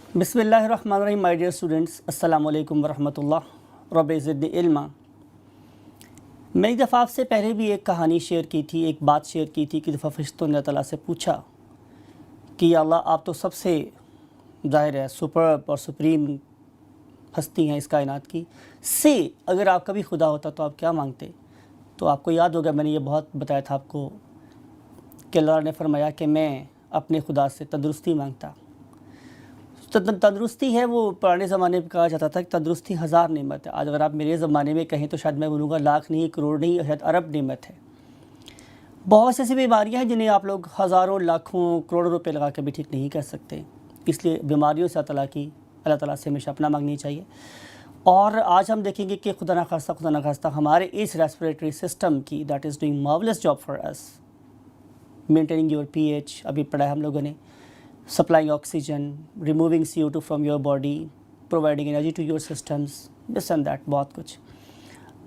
बिस्मिल्लाहिर्रहमानिर्रहीम। My dear students, अस्सलाम वालेकुम वरहमतुल्लाह। रब्बि ज़िदनी इल्मा। मैं एक दफ़ा आपसे पहले भी एक कहानी शेयर की थी, एक बात शेयर की थी कि दफ़ा फ़रिश्तों ने अल्लाह ताला से पूछा कि या अल्लाह, आप तो सबसे ज़ाहिर है सुपर्ब और सुप्रीम हस्ती हैं इस कायनात की, से अगर आपका भी खुदा होता तो आप क्या मांगते? तो आपको याद होगा मैंने ये बहुत बताया था आपको कि अल्लाह ने फरमाया कि मैं अपने खुदा से तंदुरुस्ती मांगता। तंदुरुस्ती है वो पुराने ज़माने में कहा जाता था कि तंदुरुस्ती हज़ार नेमत है। आज अगर आप मेरे ज़माने में कहें तो शायद मैं बोलूँगा लाख नहीं, करोड़ नहीं, शायद अरब नेमत है। बहुत सी ऐसी बीमारियाँ हैं जिन्हें आप लोग हज़ारों लाखों करोड़ों रुपए लगा के भी ठीक नहीं कर सकते। इसलिए बीमारियों से अल्लाह ताला से हमेशा अपना मांगनी चाहिए। और आज हम देखेंगे कि खुदा न खास्ता हमारे इस रेस्पिरेटरी सिस्टम की that is doing marvellous job for us, maintaining your pH, अभी पढ़ा है हम लोगों ने, supplying oxygen, removing CO2 from your body, providing energy to your systems, this and that, बहुत कुछ।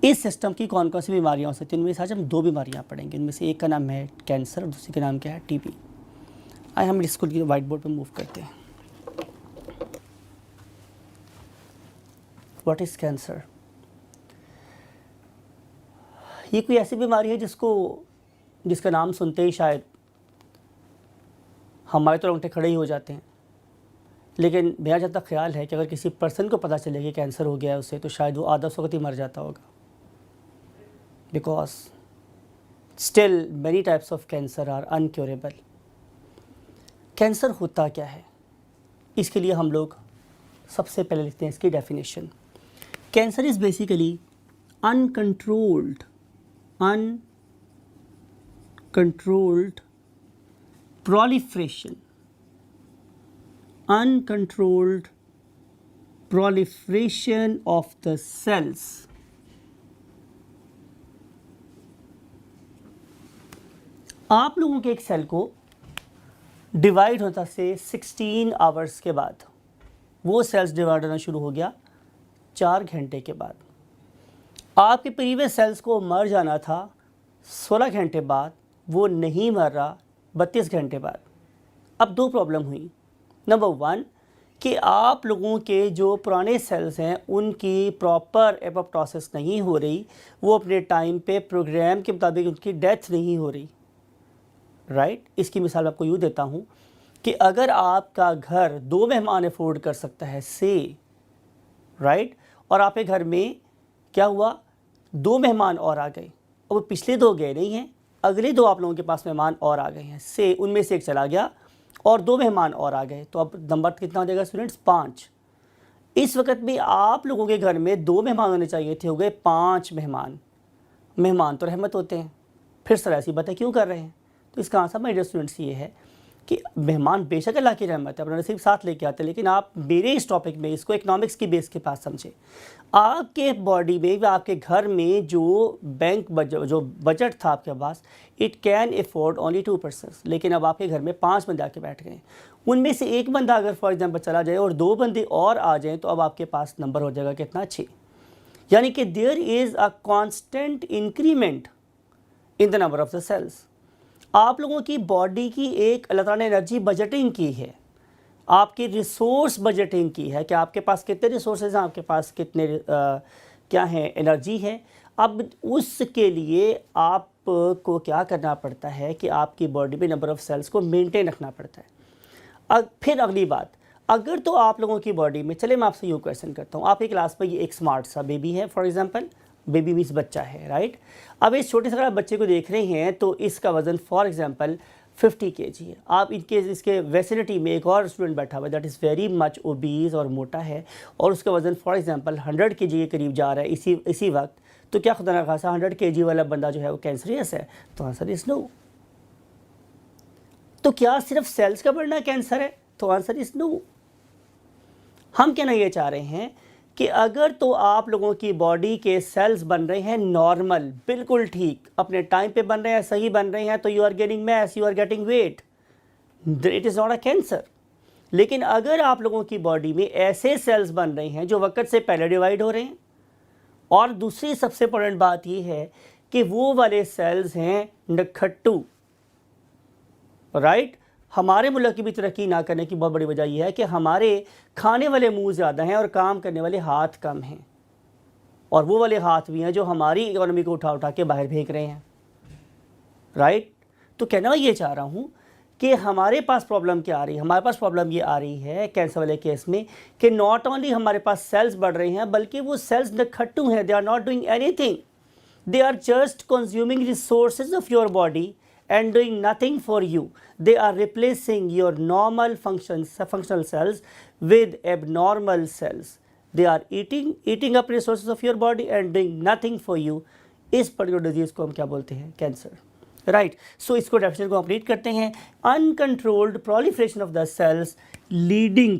इस सिस्टम की कौन कौन सी बीमारियाँ हो सकती हैं, उनमें से आज हम दो बीमारियाँ पढ़ेंगे। उनमें से एक का नाम है कैंसर और दूसरी का नाम क्या है, टीबी। आइए हम इसको वाइट बोर्ड पर मूव करते हैं। What is cancer? ये कोई ऐसी बीमारी है जिसका नाम सुनते ही शायद हमारे तो रोंगटे खड़े ही हो जाते हैं। लेकिन मेरा जब तक ख्याल है कि अगर किसी पर्सन को पता चले कि कैंसर हो गया है उसे, तो शायद वो आधा वक्त ही मर जाता होगा। Because still many types of cancer are incurable. Cancer होता क्या है, इसके लिए हम लोग सबसे पहले लिखते हैं इसकी definition. Cancer is basically uncontrolled uncontrolled proliferation of the cells आप लोगों के एक सेल को डिवाइड होता से 16 आवर्स के बाद, वो सेल्स डिवाइड होना शुरू हो गया 4 घंटे के बाद। आपके प्रीवियस सेल्स को मर जाना था 16 घंटे बाद, वो नहीं मर रहा 32 घंटे बाद। अब दो प्रॉब्लम हुई। नंबर 1 कि आप लोगों के जो पुराने सेल्स हैं उनकी प्रॉपर एपोप्टोसिस नहीं हो रही, वो अपने टाइम पे प्रोग्राम के मुताबिक उनकी डेथ नहीं हो रही। राइट? इसकी मिसाल आपको यूँ देता हूँ कि अगर आपका घर 2 मेहमान अफोर्ड कर सकता है से, राइट, और आपके घर में क्या हुआ, 2 मेहमान और आ गए, और वो पिछले 2 गए नहीं हैं, अगले 2 आप लोगों के पास मेहमान और आ गए हैं से, उनमें से एक चला गया और 2 मेहमान और आ गए, तो अब नंबर कितना हो जाएगा स्टूडेंट्स, 5। इस वक्त भी आप लोगों के घर में 2 मेहमान होने चाहिए थे, हो गए 5 मेहमान। मेहमान तो रहमत होते हैं, फिर सर ऐसी बातें क्यों कर रहे हैं? तो इसका आंसर माय डियर स्टूडेंट्स ये है कि मेहमान बेशक अल्लाह की रहमत है, अपना नसीब साथ लेके आते हैं, लेकिन आप मेरे इस टॉपिक में इसको इकोनॉमिक्स की बेस के पास समझें। आपके बॉडी में या आपके घर में जो जो बजट था आपके पास, it can afford only 2 persons, लेकिन अब आपके घर में 5 बंदे आके बैठ गए। उनमें से एक बंदा अगर फॉर एग्जाम्पल चला जाए और 2 बंदे और आ जाएँ, तो अब आपके पास नंबर हो जाएगा कितना, 6। यानी कि there is a constant increment in the number of the cells. आप लोगों की बॉडी की एक अल्लाह ताला ने एनर्जी बजटिंग की है, आपकी रिसोर्स बजटिंग की है कि आपके पास कितने रिसोर्सेज हैं, आपके पास कितने क्या है, एनर्जी है। अब उसके लिए आपको क्या करना पड़ता है कि आपकी बॉडी में नंबर ऑफ़ सेल्स को मेंटेन रखना पड़ता है। फिर अगली बात, अगर तो आप लोगों की बॉडी में, चले मैं आपसे यूँ क्वेश्चन करता हूँ, आपकी क्लास में ये एक स्मार्ट सा बेबी है, फॉर एग्जाम्पल बेबी मीन्स बच्चा है, राइट। अब इस छोटे से अगर आप बच्चे को देख रहे हैं तो इसका वज़न फॉर एग्जांपल 50 kg है। आप इसके वेसिनिटी में एक और स्टूडेंट बैठा हुआ है that is very much obese और मोटा है, और उसका वज़न फॉर एग्जांपल 100 kg के करीब जा रहा है इसी वक्त, तो क्या खुदा ना खासा 100 kg वाला बंदा जो है वो कैंसरियस है? तो आंसर इज़ नो। तो क्या सिर्फ सेल्स का बढ़ना कैंसर है? तो आंसर इज़ नो। हम कहना ये चाह रहे हैं कि अगर तो आप लोगों की बॉडी के सेल्स बन रहे हैं नॉर्मल, बिल्कुल ठीक, अपने टाइम पे बन रहे हैं, सही बन रहे हैं, तो you are getting mass, you are getting weight, it is not a cancer. लेकिन अगर आप लोगों की बॉडी में ऐसे सेल्स बन रहे हैं जो वक्त से पहले डिवाइड हो रहे हैं, और दूसरी सबसे इंपॉर्टेंट बात यह है कि वो वाले सेल्स हैं नखट्टू, राइट, हमारे मुल्क की भी तरक्की ना करने की बहुत बड़ी वजह यह है कि हमारे खाने वाले मुंह ज़्यादा हैं और काम करने वाले हाथ कम हैं, और वो वाले हाथ भी हैं जो हमारी इकोनॉमी को उठा उठा के बाहर फेंक रहे हैं, राइट। तो कहना मैं ये चाह रहा हूँ कि हमारे पास प्रॉब्लम क्या आ रही है, हमारे पास प्रॉब्लम ये आ रही है कैंसर वाले केस में कि नॉट ओनली हमारे पास सेल्स बढ़ रहे हैं, बल्कि वो सेल्स नखट्टू हैं, they are not doing anything, they are just consuming resources of your body and doing nothing for you. They are replacing your normal functional cells with abnormal cells. They are eating up resources of your body and doing nothing for you. इस particular disease को हम क्या बोलते हैं, cancer, right. सो इसको definition को complete करते हैं, uncontrolled proliferation of the cells leading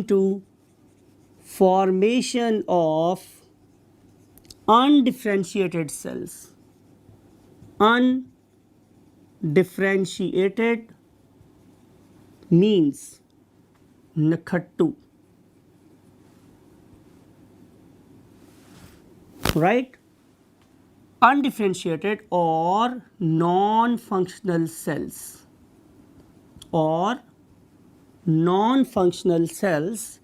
to formation of undifferentiated cells. Undifferentiated means nakhattu, right? Undifferentiated or non-functional cells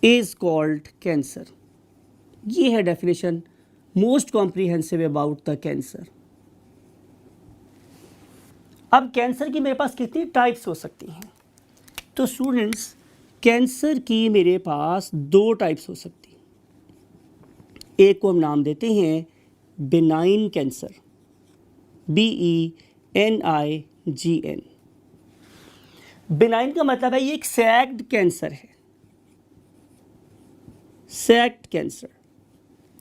is called cancer. ये है definition most comprehensive about the cancer. अब cancer की मेरे पास कितनी types हो सकती हैं? तो स्टूडेंट्स, कैंसर की मेरे पास दो टाइप्स हो सकती हैं। एक को हम नाम देते हैं बिनाइन कैंसर, BENIGN। बिनाइन का मतलब है ये एक सैक्ड कैंसर है, सैक्ड कैंसर।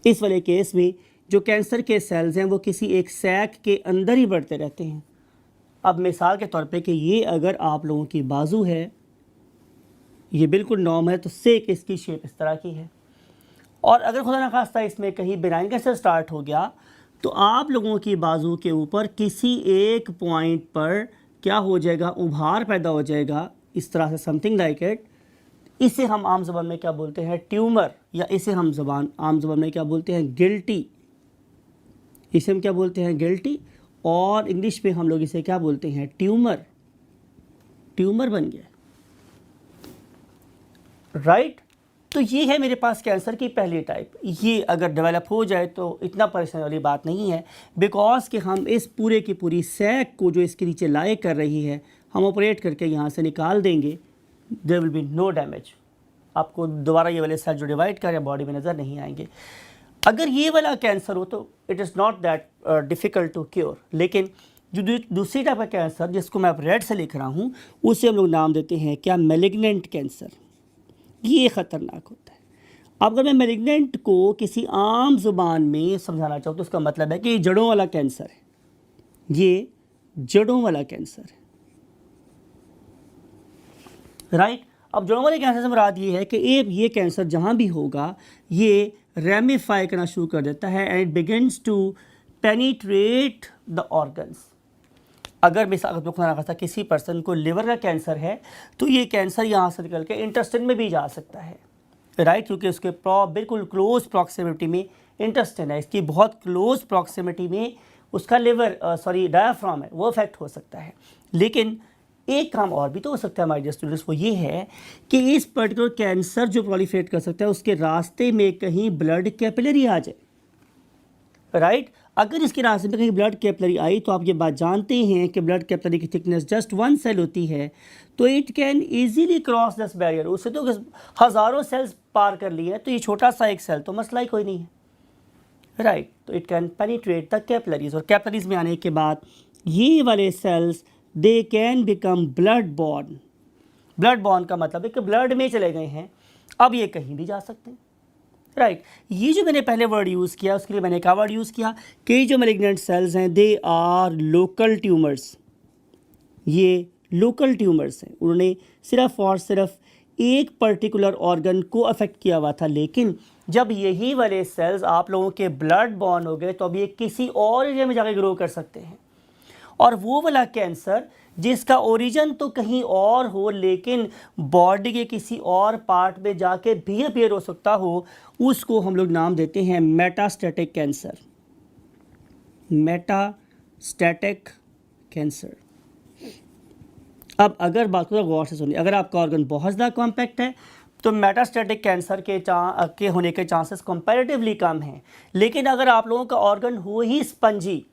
इस वाले केस में जो कैंसर के सेल्स हैं वो किसी एक सैक के अंदर ही बढ़ते रहते हैं। अब मिसाल के तौर पे कि ये अगर आप लोगों की बाजू है, ये बिल्कुल नॉर्म है, तो सेक इसकी शेप इस तरह की है, और अगर खुदा न खास्ता इसमें कहीं बिनाइन कैंसर स्टार्ट हो गया तो आप लोगों की बाजू के ऊपर किसी एक पॉइंट पर क्या हो जाएगा, उभार पैदा हो जाएगा, इस तरह से समथिंग लाइक इट। इसे हम आम ज़बान में क्या बोलते हैं, ट्यूमर, या इसे हम आम ज़बान में क्या बोलते हैं, गिल्टी। इसे हम क्या बोलते हैं, गिल्टी, और इंग्लिश में हम लोग इसे क्या बोलते हैं, ट्यूमर। ट्यूमर बन गया, राइट। तो ये है मेरे पास कैंसर की पहली टाइप। ये अगर डेवलप हो जाए तो इतना परेशानी वाली बात नहीं है, बिकॉज कि हम इस पूरे की पूरी सैक को जो इसके नीचे लाए कर रही है, हम ऑपरेट करके यहाँ से निकाल देंगे, there will be no damage. आपको दोबारा ये वाले सेल जो डिवाइड कर रहे हैं बॉडी में नज़र नहीं आएंगे। अगर ये वाला कैंसर हो तो it is not that difficult to cure. लेकिन जो दूसरी टाइप का कैंसर जिसको मैं अब रेड से लिख रहा हूँ, उसे हम लोग नाम देते हैं क्या, मैलिग्नेंट कैंसर। ये ख़तरनाक होता है। अब अगर मैं मैलिग्नेंट को किसी आम ज़ुबान में समझाना चाहूँ तो उसका मतलब है कि ये जड़ों वाला कैंसर है, ये जड़ों वाला कैंसर है, राइट। अब जड़ों वाले कैंसर से मुराद ये है कि ये कैंसर जहाँ भी होगा ये रेमिफाई करना शुरू कर देता है, and it begins to penetrate the organs. अगर मिसाल के किसी पर्सन को लिवर का कैंसर है तो ये कैंसर यहाँ से निकल के इंटेस्टाइन में भी जा सकता है, राइट, क्योंकि उसके बिल्कुल क्लोज प्रॉक्सिमिटी में इंटेस्टाइन है, इसकी बहुत क्लोज प्रॉक्सिमिटी में उसका लिवर डायाफ्राम है, वो अफेक्ट हो सकता है। लेकिन एक काम और भी तो हो सकता है हमारे जो स्टूडेंट्स, वो ये है कि इस पर्टिकुलर कैंसर जो प्रोलिफरेट कर सकता है उसके रास्ते में कहीं ब्लड कैपिलरी आ जाए, राइट। अगर इसके रास्ते में कहीं ब्लड कैपिलरी आई तो आप ये बात जानते हैं कि ब्लड कैपिलरी की थिकनेस जस्ट 1 सेल होती है, तो it can easily cross this barrier. उससे तो हज़ारों सेल्स पार कर लिए, तो ये छोटा सा एक सेल तो मसला ही कोई नहीं है, राइट। तो it can penetrate the capillaries, और कैपिलरीज में आने के बाद ये वाले cells they can become blood borne. Blood borne का मतलब है कि ब्लड में चले गए हैं, अब ये कहीं भी जा सकते हैं, राइट। ये जो मैंने पहले वर्ड यूज़ किया उसके लिए मैंने क्या वर्ड यूज़ किया कि जो मैलिग्नेंट सेल्स हैं दे आर लोकल ट्यूमर्स। ये लोकल ट्यूमर्स हैं, उन्होंने सिर्फ और सिर्फ एक पर्टिकुलर ऑर्गन को अफेक्ट किया हुआ था, लेकिन जब यही वाले सेल्स आप लोगों के ब्लड बॉर्न हो गए तो अब ये किसी और एरिया में जाकर ग्रो कर सकते हैं, और वो वाला कैंसर जिसका ओरिजिन तो कहीं और हो लेकिन बॉडी के किसी और पार्ट में जाके भी अपीयर हो सकता हो, उसको हम लोग नाम देते हैं मेटास्टैटिक कैंसर। Metastatic cancer. अब अगर बात करो गौर से सुनिए, अगर आपका ऑर्गन बहुत ज़्यादा कॉम्पैक्ट है तो मेटास्टैटिक कैंसर के होने के चांसेस कंपैरेटिवली कम हैं। लेकिन अगर आप लोगों का ऑर्गन हो ही स्पंजी,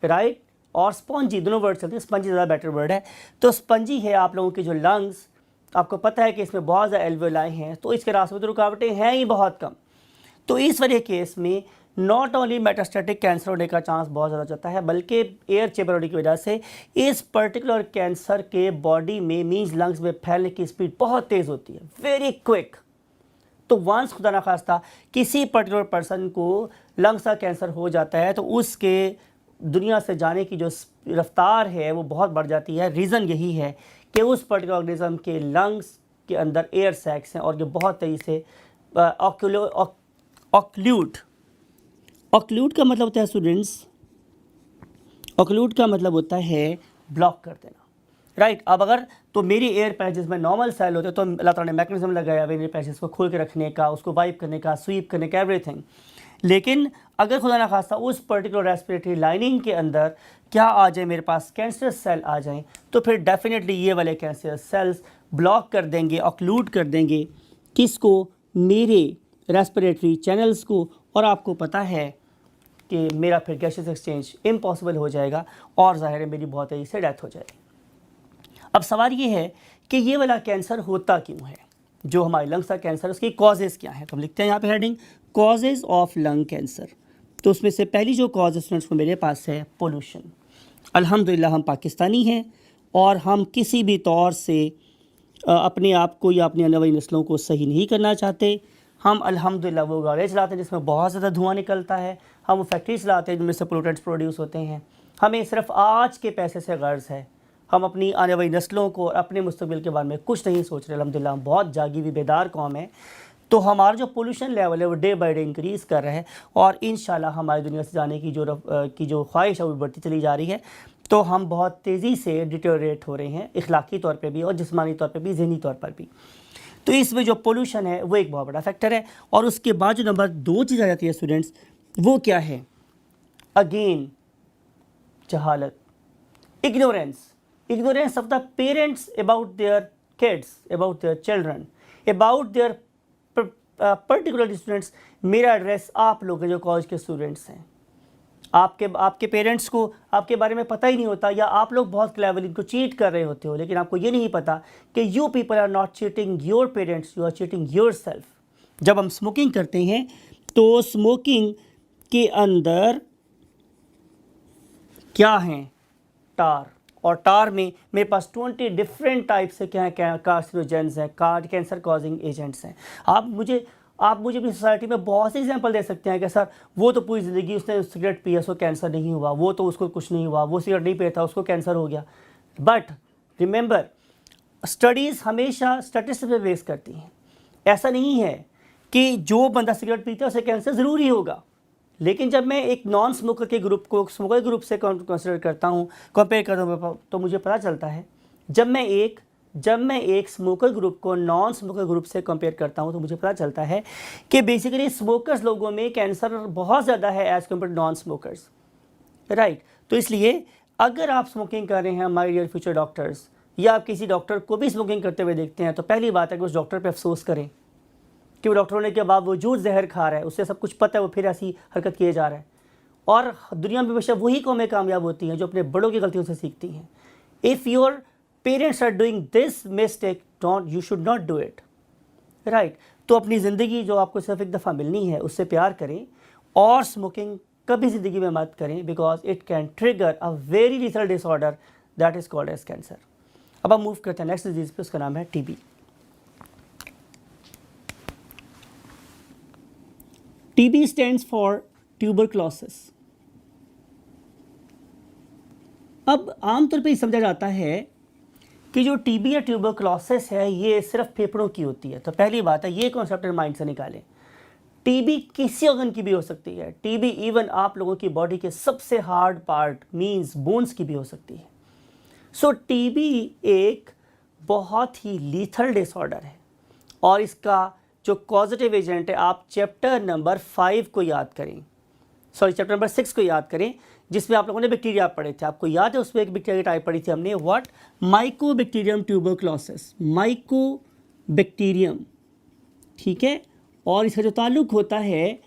राइट, और स्पॉन्जी, दोनों वर्ड चलते हैं, स्पंजी ज़्यादा बेटर वर्ड है, तो स्पंजी है आप लोगों की जो लंग्स, आपको पता है कि इसमें बहुत ज़्यादा एल्वेलाई हैं, तो इसके रास्ते में तो रुकावटें हैं ही बहुत कम। तो इस वाले केस में नॉट ओनली मेटास्टैटिक कैंसर होने का चांस बहुत ज़्यादा जाता है, बल्कि एयर चेम्बर होने की वजह से इस पर्टिकुलर कैंसर के बॉडी में मीन्स लंग्स में फैलने की स्पीड बहुत तेज़ होती है, वेरी क्विक। तो वंस खुदा ना खास्ता किसी पर्टिकुलर पर्सन को लंग्स का कैंसर हो जाता है तो उसके दुनिया से जाने की जो रफ्तार है वो बहुत बढ़ जाती है। रीज़न यही है कि उस पर्टिकुलर ऑर्गेनिज्म के लंग्स के अंदर एयर सैक्स हैं और ये बहुत तेज़ी से ऑक्लूड का मतलब होता है स्टूडेंट्स, ऑक्लूड का मतलब होता है ब्लॉक कर देना, राइट। अब अगर तो मेरी एयर पैसेज में नॉर्मल सेल होते तो अल्लाह ताला ने मैकेनिज्म लगाया मेरे पैसेज को खोल के रखने का, उसको वाइप करने का, स्वीप करने का, एवरीथिंग। लेकिन अगर खुदा ना खास्ता उस पर्टिकुलर रेस्पिरेटरी लाइनिंग के अंदर क्या आ जाए, मेरे पास कैंसर सेल आ जाएं, तो फिर डेफिनेटली ये वाले कैंसर सेल्स ब्लॉक कर देंगे, ऑक्लूड कर देंगे किसको, मेरे रेस्पिरेटरी चैनल्स को, और आपको पता है कि मेरा फिर गैसेस एक्सचेंज इम्पॉसिबल हो जाएगा और ज़ाहिर है मेरी बहुत तेज़ी से डेथ हो जाएगी। अब सवाल ये है कि ये वाला कैंसर होता क्यों है, जो हमारे लंग्स का कैंसर, उसकी कॉजेज़ क्या है। तो हम लिखते हैं यहाँ पे heading causes of lung cancer. तो उसमें से पहली जो कॉज स्टूडेंट्स को मेरे पास है पोल्यूशन। अल्हम्दुलिल्लाह हम पाकिस्तानी हैं और हम किसी भी तौर से अपने आप को या अपनी आने वाली नस्लों को सही नहीं करना चाहते। हम अल्हम्दुलिल्लाह वो गाड़ियाँ चलाते हैं जिसमें बहुत ज़्यादा धुआं निकलता है, हम वो फैक्ट्री चलाते हैं जिनमें से पोल्यूटेंट्स प्रोड्यूस होते हैं। हमें सिर्फ आज के पैसे से गर्ज है, हम अपनी आने वाली नस्लों को और अपने मुस्तकबिल के बारे में कुछ नहीं सोच रहे। अल्हम्दुलिल्लाह हम बहुत जागी हुई बेदार कौम है। तो हमारा जो पोल्यूशन लेवल है वो डे बाई डे इंक्रीज़ कर रहा है और इंशाल्लाह हमारी दुनिया से जाने की जो ख्वाहिश है वो बढ़ती चली जा रही है। तो हम बहुत तेज़ी से डिटेरियोरेट हो रहे हैं, इखलाकी तौर पे भी और जिस्मानी तौर पे भी, ज़हनी तौर पर भी। तो इसमें जो पोल्यूशन है वो एक बहुत बड़ा फैक्टर है। और उसके बाद जो नंबर 2 चीज़ आ जाती है स्टूडेंट्स, वो क्या है, अगेन जहालत, ignorance of the parents about their kids, about their children, about their particular students। मेरा एड्रेस आप लोग जो कॉलेज के स्टूडेंट्स हैं, आपके पेरेंट्स को आपके बारे में पता ही नहीं होता, या आप लोग बहुत क्लेवरली इनको चीट कर रहे होते हो, लेकिन आपको ये नहीं पता कि you people are not cheating your parents, you are cheating yourself. जब हम स्मोकिंग करते हैं तो स्मोकिंग के अंदर क्या हैं, टार, और टार में मेरे पास 20 डिफरेंट टाइप से क्या है कार्सिनोजेंस हैं, कैंसर कॉजिंग एजेंट्स हैं। आप मुझे अपनी सोसाइटी में बहुत से एग्जांपल दे सकते हैं कि सर वो तो पूरी ज़िंदगी उसने सिगरेट पिया उसको कैंसर नहीं हुआ, वो तो उसको कुछ नहीं हुआ, वो सिगरेट नहीं पिया था उसको कैंसर हो गया। बट रिमेंबर, स्टडीज़ हमेशा स्टैटिस्टिक्स पे बेस करती हैं। ऐसा नहीं है कि जो बंदा सिगरेट पीता है उसे कैंसर ज़रूरी होगा। लेकिन जब मैं एक नॉन स्मोकर के ग्रुप को स्मोकर ग्रुप से कंसिडर करता हूँ, कंपेयर करता हूँ, तो मुझे पता चलता है जब मैं एक स्मोकर ग्रुप को नॉन स्मोकर ग्रुप से कंपेयर करता हूँ तो मुझे पता चलता है कि बेसिकली स्मोकर्स लोगों में कैंसर बहुत ज़्यादा है as compare to non smokers, right. तो इसलिए अगर आप स्मोकिंग कर रहे हैं माय डियर फ्यूचर डॉक्टर्स, या आप किसी डॉक्टर को भी स्मोकिंग करते हुए देखते हैं, तो पहली बात है कि उस डॉक्टर पर अफसोस करें कि वो डॉक्टर होने के बावजूद जहर खा रहा है, उससे सब कुछ पता है, वो फिर ऐसी हरकत किए जा रहा है। और दुनिया में हमेशा वही कौमें कामयाब होती हैं जो अपने बड़ों की गलतियों से सीखती हैं। If your parents are doing this mistake, you should not do it, right. तो अपनी ज़िंदगी जो आपको सिर्फ एक दफ़ा मिलनी है उससे प्यार करें और स्मोकिंग कभी ज़िंदगी में मत करें, because it can trigger a very lethal disorder that is called as cancer. अब हम मूव करते हैं नेक्स्ट डिजीज़ पे, उसका नाम है TB. TB stands for tuberculosis। अब आमतौर पे समझा जाता है कि जो TB या ट्यूबरकुलोसिस है ये सिर्फ फेफड़ों की होती है। तो पहली बात है ये कॉन्सेप्ट माइंड से निकालें। TB किसी ऑर्गन की भी हो सकती है। TB इवन आप लोगों की बॉडी के सबसे हार्ड पार्ट मींस बोन्स की भी हो सकती है। सो TB एक बहुत ही लीथल डिसऑर्डर है और इसका जो कॉजेटिव एजेंट है, आप चैप्टर नंबर 5 को याद करें, चैप्टर नंबर 6 को याद करें। जिसमें आप लोगों ने बैक्टीरिया पढ़े थे, आपको याद है उसमें एक बैक्टीरिया की टाइप पढ़ी थी हमने, व्हाट, माइकोबैक्टीरियम ट्यूबरक्लोसिस, माइकोबैक्टीरियम, ठीक है। और इसका जो ताल्लुक होता है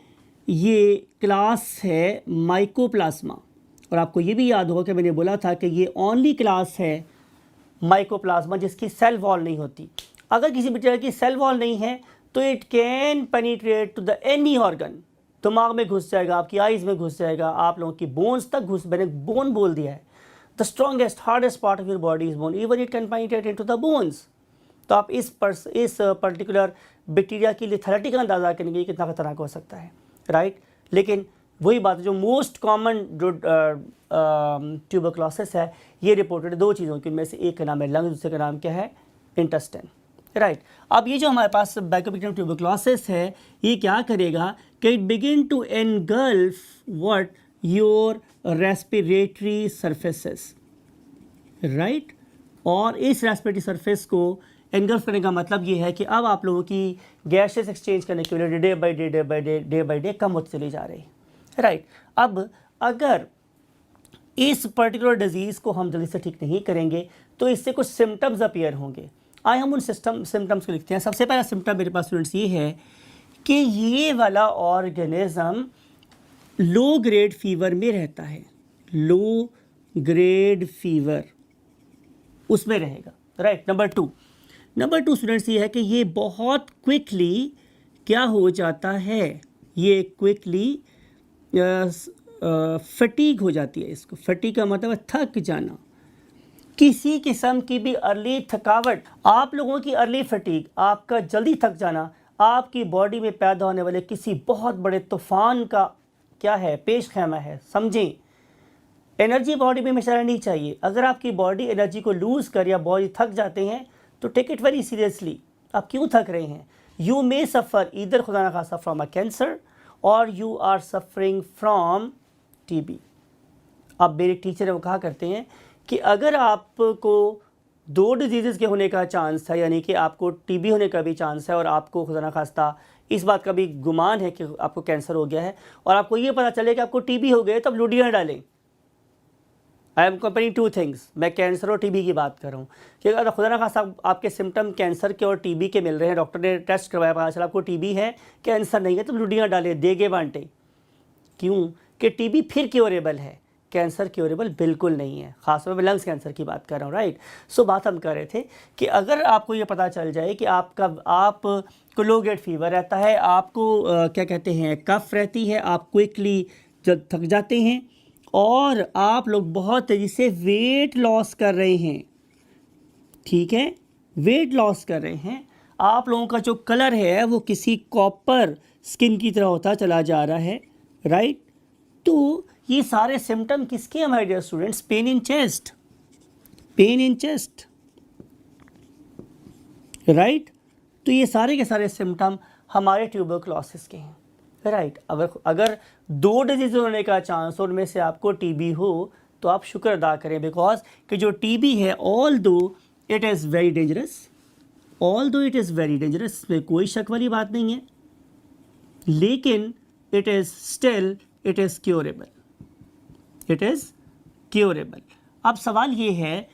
ये क्लास है माइकोप्लाज्मा, और आपको ये भी याद होगा कि मैंने बोला था कि ये ओनली क्लास है माइकोप्लाज्मा जिसकी सेल वॉल नहीं होती। अगर किसी बैक्टीरिया की सेल वॉल नहीं है तो it can penetrate to the any organ, दिमाग में घुस जाएगा, आपकी आइज़ में घुस जाएगा, आप लोगों की बोन्स तक घुस, मैंने बोन बोल दिया है, the strongest hardest part of your body is bone, even it can penetrate into the bones. तो आप इस पर्टिकुलर बैक्टीरिया की लिथैलिटी का अंदाज़ा करेंगे कि कितना खतरनाक हो सकता है, राइट। लेकिन वही बात है, जो मोस्ट कॉमन जो ट्यूबरक्लोसिस है ये रिपोर्टेड दो चीज़ों की, उनमें से एक का नाम है लंग्स, दूसरे का नाम क्या है, इंटेस्टाइन, राइट। अब ये जो हमारे पास माइकोबैक्टीरियम ट्यूबरक्लोसिस है ये क्या करेगा कि it begin to engulf what, your respiratory surfaces, right. और इस रेस्पिरेटरी सरफेस को एनगल्फ करने का मतलब ये है कि अब आप लोगों की गैसेस एक्सचेंज करने की वजह डे बाई डे कम होती चली जा रही है, राइट। अब अगर इस पर्टिकुलर डिजीज़ को हम जल्दी से ठीक नहीं करेंगे तो इससे कुछ सिम्टम्स अपीयर होंगे। आइए हम उन सिम्टम्स को लिखते हैं। सबसे पहला सिम्टम मेरे पास स्टूडेंट्स ये है कि ये वाला ऑर्गेनिज्म लो ग्रेड फीवर में रहता है, लो ग्रेड फीवर उसमें रहेगा, राइट। नंबर टू स्टूडेंट्स ये है कि ये बहुत क्विकली क्या हो जाता है, ये क्विकली फटीग हो जाती है। इसको फटीग का मतलब है थक जाना, किसी किस्म की भी अर्ली थकावट, आप लोगों की अर्ली फटीग, आपका जल्दी थक जाना, आपकी बॉडी में पैदा होने वाले किसी बहुत बड़े तूफान का क्या है, पेश खैमा है, समझें। एनर्जी बॉडी में हमेशा रहनी चाहिए। अगर आपकी बॉडी एनर्जी को लूज़ कर या बॉडी थक जाते हैं तो टेक इट वेरी सीरियसली। आप क्यों थक रहे हैं? यू मे सफ़र ईदर खुदा न खासा फ्रॉम अ कैंसर और you are suffering from TB. अब मेरे टीचर वो कहा करते हैं कि अगर आपको दो डिजीज़ के होने का चांस है, यानी कि आपको टीबी होने का भी चांस है और आपको खुदा न खास्ता इस बात का भी गुमान है कि आपको कैंसर हो गया है और आपको ये पता चले कि आपको टीबी हो गया है, तब लुडियाँ डालें। I am comparing two things, मैं कैंसर और टीबी की बात कर रहा हूँ कि अगर खुदा न खास्ता आपके सिम्टम कैंसर के और टीबी के मिल रहे हैं, डॉक्टर ने टेस्ट करवाया, पता चला आपको टीबी है, कैंसर नहीं है, तो लुडियाँ डालें, देगे बांटे। क्यों? कि टीबी फिर क्योरेबल है, कैंसर क्योरेबल बिल्कुल नहीं है, खासतौर पर लंग्स कैंसर की बात कर रहा हूँ, राइट। सो बात हम कर रहे थे कि अगर आपको ये पता चल जाए कि आपको लो ग्रेड फीवर रहता है, आपको क्या कहते हैं, कफ रहती है, आप क्विकली जब थक जाते हैं और आप लोग बहुत तेज़ी से वेट लॉस कर रहे हैं, ठीक है, वेट लॉस कर रहे हैं, आप लोगों का जो कलर है वो किसी कॉपर स्किन की तरह होता चला जा रहा है, राइट। तो ये सारे सिम्टम किसके हैं my dear students? Pain in chest, right. तो ये सारे के सारे सिम्टम हमारे ट्यूबरक्लोसिस के हैं, राइट। अगर दो डिजीज़ होने का चांस और उनमें से आपको टीबी हो तो आप शुक्र अदा करें, बिकॉज कि जो टीबी है ऑल दो इट इज़ वेरी डेंजरस, इसमें कोई शक वाली बात नहीं है, लेकिन इट इज़ क्योरेबल। अब सवाल ये है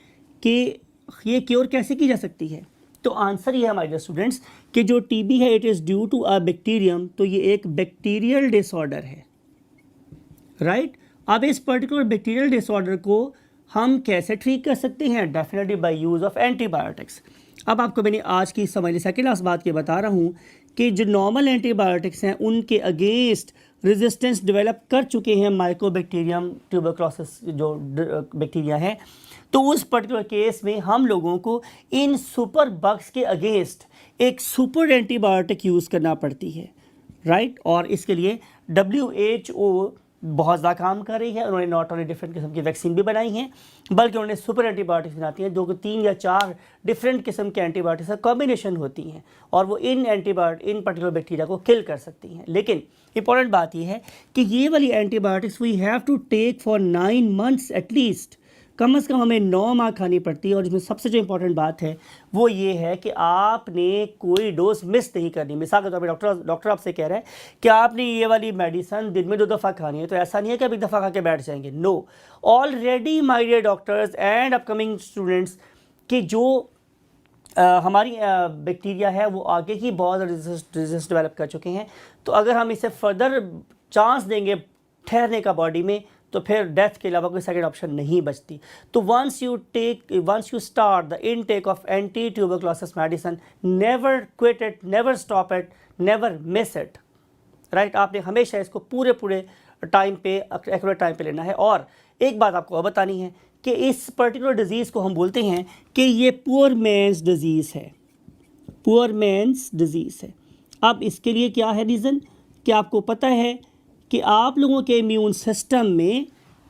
कि ये क्योर कैसे की जा सकती है? तो आंसर ये है हमारे स्टूडेंट्स कि जो टीबी है it is due to a bacterium, तो ये एक बैक्टीरियल डिसऑर्डर है, राइट। अब इस पर्टिकुलर बैक्टीरियल डिसऑर्डर को हम कैसे ट्रीट कर सकते हैं? Definitely by use of antibiotics. अब आपको मैंने आज की समझ सेकेंड क्लास बात ये बता रहा हूँ कि जो नॉर्मल एंटीबायोटिक्स हैं उनके अगेंस्ट रेजिस्टेंस डेवलप कर चुके हैं माइकोबैक्टीरियम ट्यूबरक्लोसिस जो बैक्टीरिया है। तो उस पर्टिकुलर केस में हम लोगों को इन सुपर बग्स के अगेंस्ट एक सुपर एंटीबायोटिक यूज़ करना पड़ती है, राइट। और इसके लिए WHO बहुत ज़्यादा काम कर रही है। उन्होंने नॉट ओनली डिफरेंट किस्म की वैक्सीन भी बनाई हैं, बल्कि उन्होंने सुपर एंटीबायोटिक्स बनाती हैं जो कि 3 या 4 डिफरेंट किस्म के एंटीबायोटिक्स का कॉम्बिनेशन होती हैं और वो इन पर्टिकुलर बैक्टीरिया को किल कर सकती हैं। लेकिन इंपॉर्टेंट बात यह है कि ये वाली antibiotics we have to take for 9 months at least, कम से कम हमें 9 माह खानी पड़ती है। और इसमें सबसे जो इम्पोर्टेंट बात है वो ये है कि आपने कोई डोज मिस नहीं करनी। मिसाल के तौर पर डॉक्टर आपसे कह रहा है कि आपने ये वाली मेडिसिन दिन में 2 दफ़ा खानी है, तो ऐसा नहीं है कि आप 1 दफ़ा खा के बैठ जाएंगे। No, already my dear doctors and upcoming students कि जो हमारी बैक्टीरिया है वो आगे ही बहुत रेजिस्टेंस डेवलप कर चुके हैं। तो अगर हम इसे फर्दर चांस देंगे ठहरने का बॉडी में, तो फिर डेथ के अलावा कोई सेकंड ऑप्शन नहीं बचती। तो once you start the intake of anti tuberculosis medicine, never quit it, never stop it, never miss it, right. आपने हमेशा इसको पूरे टाइम पे, एक्यूरेट टाइम पे लेना है। और एक बात आपको और बतानी है कि इस पर्टिकुलर डिजीज़ को हम बोलते हैं कि ये पुअर मैन्स डिजीज़ है, पुअर मैन्स डिजीज़ है। अब इसके लिए क्या है रीज़न कि आपको पता है कि आप लोगों के इम्यून सिस्टम में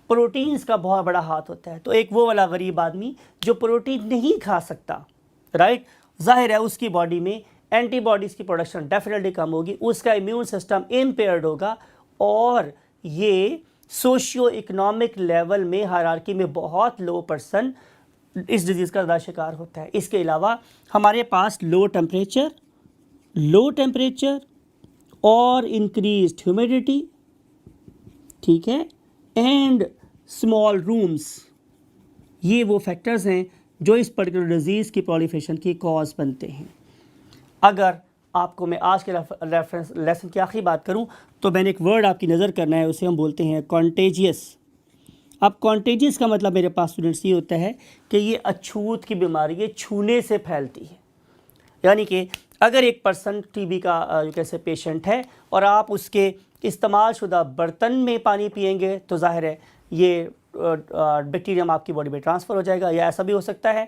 प्रोटीन्स का बहुत बड़ा हाथ होता है। तो एक वो वाला गरीब आदमी जो प्रोटीन नहीं खा सकता, राइट, जाहिर है उसकी बॉडी में एंटीबॉडीज़ की प्रोडक्शन डेफिनेटली कम होगी, उसका इम्यून सिस्टम इम्पेयर्ड होगा और ये सोशियो इकोनॉमिक लेवल में हायरार्की में बहुत लो पर्सन इस डिजीज़ का ज़्यादा शिकार होता है। इसके अलावा हमारे पास लो टेम्परेचर और इंक्रीज्ड ह्यूमिडिटी, ठीक है, एंड स्मॉल रूम्स, ये वो फैक्टर्स हैं जो इस पर्टिकुलर डिजीज़ की प्रोलिफरेशन की कॉज बनते हैं। अगर आपको मैं आज के रेफरेंस लेसन की आखिरी बात करूं तो मैंने एक वर्ड आपकी नज़र करना है, उसे हम बोलते हैं कॉन्टेजियस। अब कॉन्टेजियस का मतलब मेरे पास स्टूडेंट्स ये होता है कि ये अछूत की बीमारी, ये छूने से फैलती है। यानी कि अगर एक पर्सन टीबी का कैसे पेशेंट है और आप उसके इस्तेमाल शुदा बर्तन में पानी पिएंगे तो जाहिर है ये बैक्टीरियम आपकी बॉडी में ट्रांसफ़र हो जाएगा। या ऐसा भी हो सकता है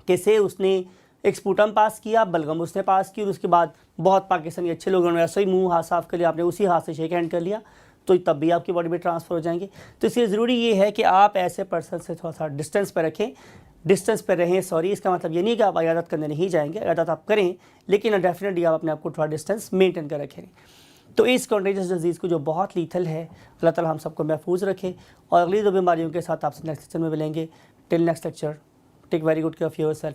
कि से उसने एक स्पूटम पास किया, बलगम उसने पास की और उसके बाद बहुत पाकिस्तानी अच्छे लोगों ने ऐसे ही मुंह हाथ साफ़ कर लिया, आपने उसी हाथ से शेक हैंड कर लिया, तो तब भी आपकी बॉडी में ट्रांसफ़र हो जाएंगे। तो इसलिए ज़रूरी ये है कि आप ऐसे पर्सन से थोड़ा सा डिस्टेंस पर रखें, डिस्टेंस पर रहें। सॉरी, इसका मतलब ये नहीं कि आप इयादत करने नहीं जाएंगे, इयादत आप करें, लेकिन डेफिनेटली आप अपने आप को थोड़ा डिस्टेंस मेंटेन कर रखें। तो इस कॉन्टेजियस डिजीज़ को जो बहुत लीथल है, अल्लाह ताला हम सबको महफूज रखे। और अगली 2 बीमारियों के साथ आपसे नेक्स्ट लेक्चर में मिलेंगे। Till next lecture, take very good care of yourself.